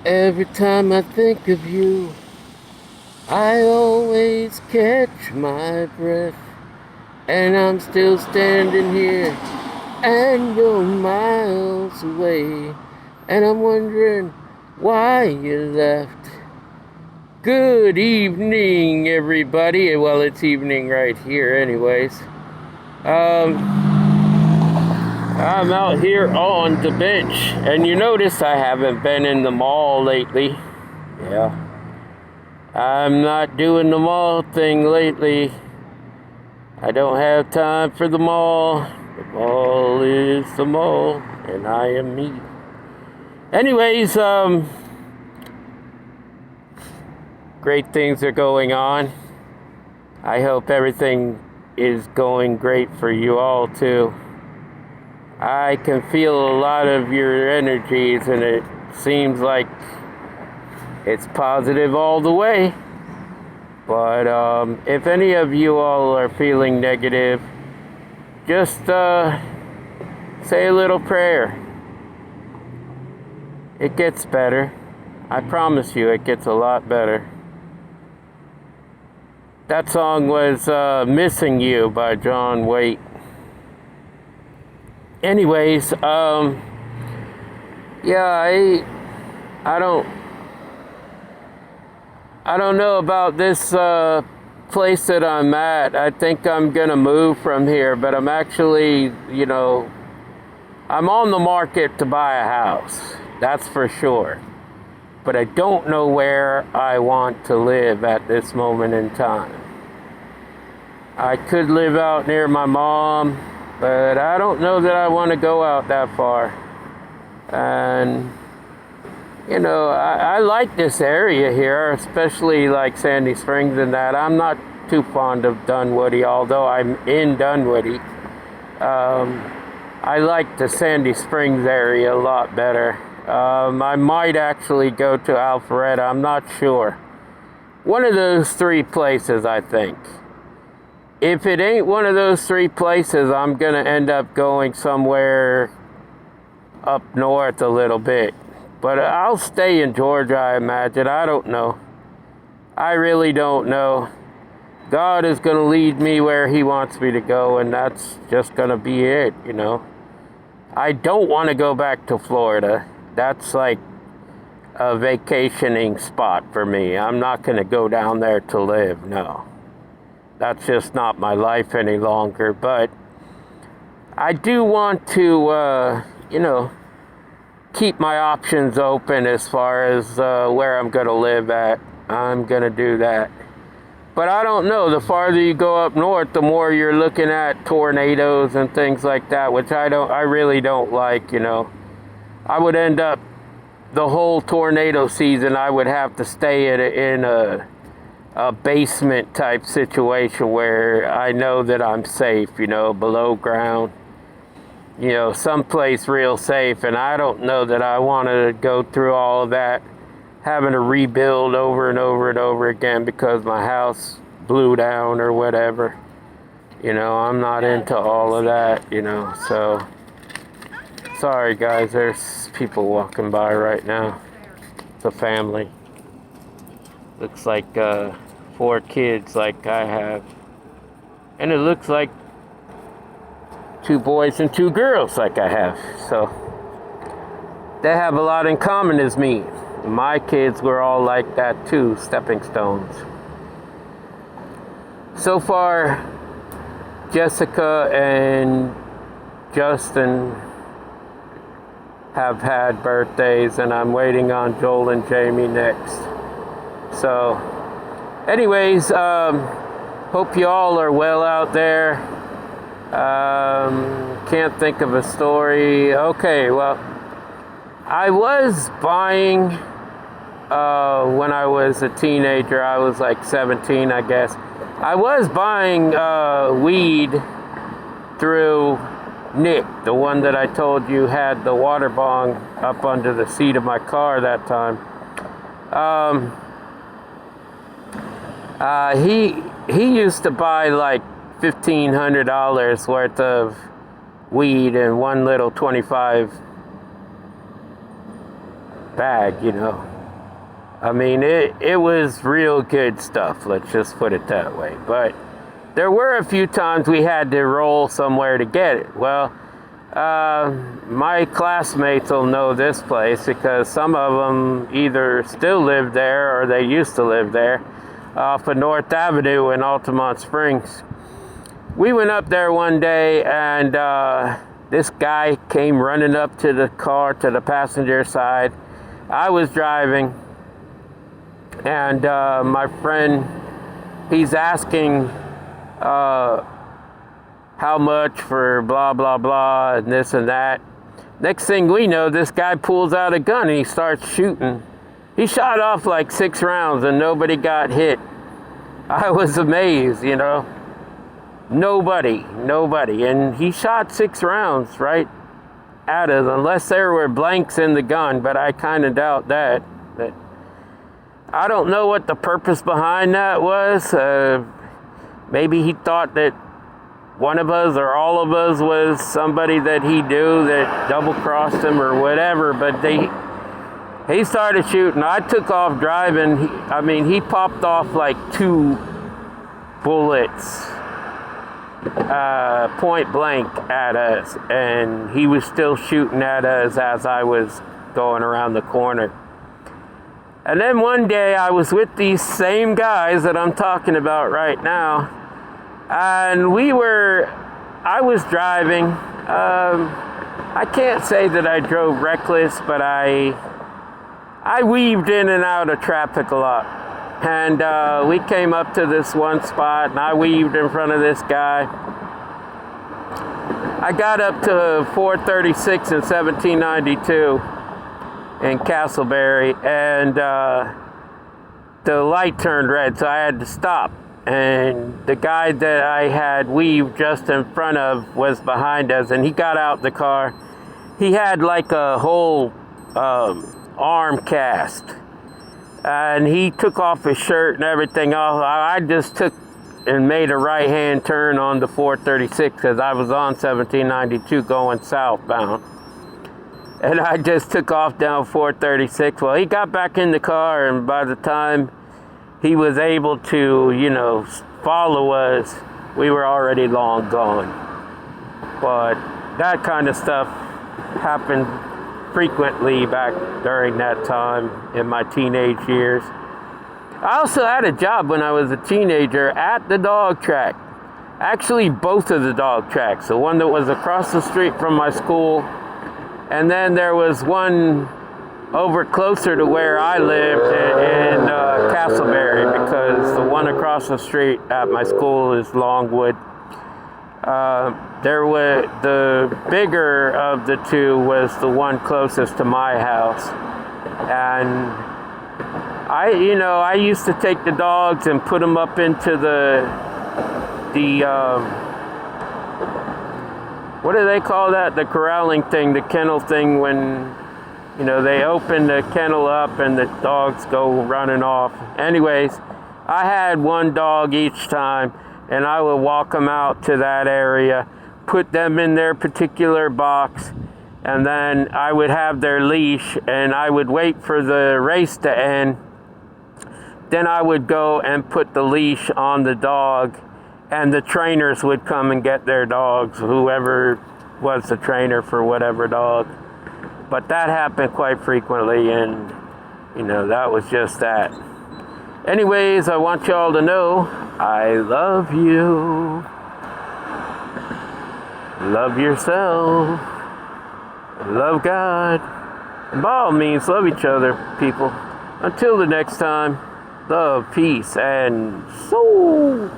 Every time I think of you, I always catch my breath. And I'm still standing here, and you're miles away. And I'm wondering why you left. Good evening, everybody. Well, it's evening right here, anyways. Um, I'm out here on the bench, and you notice I haven't been in the mall lately. Yeah. I'm not doing the mall thing lately. I don't have time for the mall. The mall is the mall, and I am me. Anyways, great things are going on. I hope everything is going great for you all too. I can feel a lot of your energies, and it seems like it's positive all the way. But if any of you all are feeling negative, just say a little prayer. It gets better. I promise you, it gets a lot better. That song was Missing You by John Waite. Anyways, yeah, I don't know about this place that I'm at. I think I'm gonna move from here, but I'm actually, I'm on the market to buy a house. That's for sure. But I don't know where I want to live at this moment in time. I could live out near my mom, but I don't know that I want to go out that far. And I like this area here, especially like Sandy Springs and that. I'm not too fond of Dunwoody, although I'm in Dunwoody. I like the Sandy Springs area a lot better. I might actually go to Alpharetta, I'm not sure. One of those three places, I think. If it ain't one of those three places, I'm gonna end up going somewhere up north a little bit. But I'll stay in Georgia, I imagine. I don't know. I really don't know. God is going to lead me where He wants me to go, and that's just going to be it, I don't want to go back to Florida. That's like a vacationing spot for me. I'm not going to go down there to live, no. That's just not my life any longer. But I do want to, keep my options open as far as where I'm going to live at. I'm going to do that. But I don't know. The farther you go up north, the more you're looking at tornadoes and things like that, which I really don't like, I would end up the whole tornado season, I would have to stay in a basement type situation where I know that I'm safe, below ground. Someplace real safe, and I don't know that I want to go through all of that, having to rebuild over and over and over again because my house blew down or whatever. I'm not into all of that, so sorry guys, there's people walking by right now. It's a family. Looks like 4 kids like I have. And it looks like 2 boys and 2 girls like I have. So they have a lot in common as me. My kids were all like that too, stepping stones. So far, Jessica and Justin have had birthdays, and I'm waiting on Joel and Jamie next. So anyways, hope you all are well out there. Can't think of a story. Okay, well, I was buying when I was a teenager. I was like 17, I guess. I was buying weed through Nick, the one that I told you had the water bong up under the seat of my car that time. He used to buy like $1,500 worth of weed in one little 25 bag, you know. I mean, it was real good stuff, let's just put it that way. But there were a few times we had to roll somewhere to get it. Well, my classmates will know this place because some of them either still live there or they used to live there off of North Avenue in Altamont Springs. We went up there one day and this guy came running up to the car, to the passenger side. I was driving, and my friend, he's asking how much for blah, blah, blah, and this and that. Next thing we know, this guy pulls out a gun and he starts shooting. He shot off like 6 rounds and nobody got hit. I was amazed, you know. Nobody. And he shot 6 rounds right at us, unless there were blanks in the gun, but I kind of doubt that. But I don't know what the purpose behind that was. Maybe he thought that one of us or all of us was somebody that he knew that double-crossed him or whatever, but he started shooting. I took off driving. He popped off like 2 bullets point blank at us, and he was still shooting at us as I was going around the corner. And then one day I was with these same guys that I'm talking about right now, and I was driving. I can't say that I drove reckless, but I weaved in and out of traffic a lot. And we came up to this one spot, and I weaved in front of this guy. I got up to 436 and 1792 in Castleberry, and the light turned red, so I had to stop. And the guy that I had weaved just in front of was behind us, and he got out the car. He had like a whole arm cast, and he took off his shirt and everything off. I just took and made a right-hand turn on the 436 because I was on 1792 going southbound. And I just took off down 436. Well, he got back in the car, and by the time he was able to, you know, follow us, we were already long gone. But that kind of stuff happened frequently back during that time in my teenage years. I also had a job when I was a teenager at the dog track. Actually, both of the dog tracks. The one that was across the street from my school, and then there was one over closer to where I lived in Castleberry, because the one across the street at my school is Longwood. The bigger of the two was the one closest to my house, and I used to take the dogs and put them up into the what do they call that? The corralling thing, the kennel thing, when they open the kennel up and the dogs go running off. Anyways, I had one dog each time, and I would walk them out to that area, put them in their particular box, and then I would have their leash, and I would wait for the race to end. Then I would go and put the leash on the dog, and the trainers would come and get their dogs, whoever was the trainer for whatever dog. But that happened quite frequently, and that was just that. Anyways, I want y'all to know I love you. Love yourself. Love God. And by all means, love each other, people. Until the next time, love, peace, and soul.